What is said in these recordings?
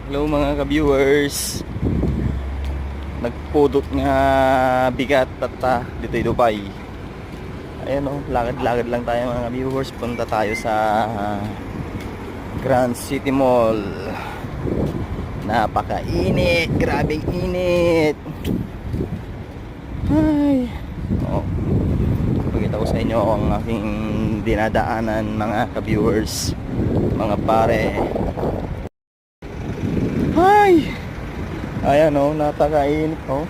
Hello mga ka-viewers. Nagpudot nga bigat at dito'y Dubai. Ayan o, lakad-lakad lang tayo mga ka-viewers. Punta tayo sa Grand City Mall. Napakainit, grabing init. Ay. Oh. Pakita ko sa inyo ang aking dinadaanan mga ka-viewers, mga pare. Ay! Ayan o, napakainit o.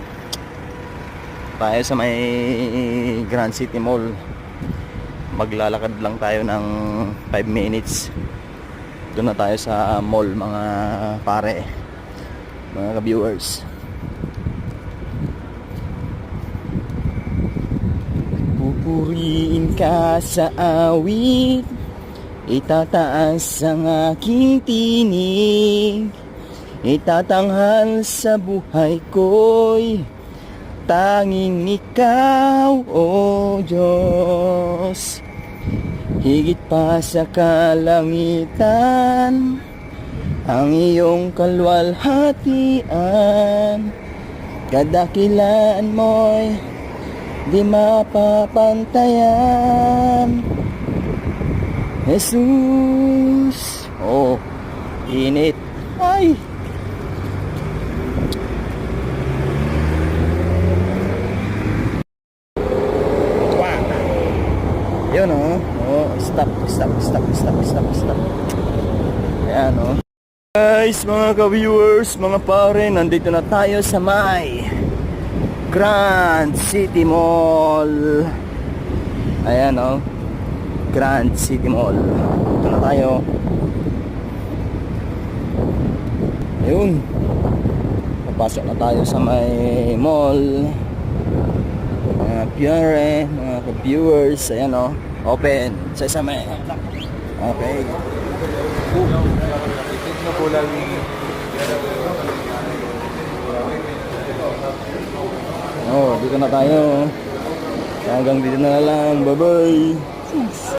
Tayo sa may Grand City Mall. Maglalakad lang tayo ng 5 minutes. Doon na tayo sa mall mga pare, mga ka-viewers. Pupuriin ka sa awit, itataas ang aking tinig, itatanghal sa buhay ko'y tanging ikaw, o Diyos. Higit pa sa kalangitan ang iyong kalwalhatian, kadakilaan mo'y di mapapantayan. Jesus. Oh, init. Ay. Wow. Yun oh. Oh, stop. Ayan oh. Guys, mga ka-viewers, mga pare, nandito na tayo sa may Grand City Mall. Ayan oh, Grand City Mall. Ito na tayo. Ayun, papasok na tayo sa may mall. Mga pure, mga viewers. Ayan oh, open sa may. Okay. Oh, dito na tayo. Hanggang dito na lang. Bye-bye.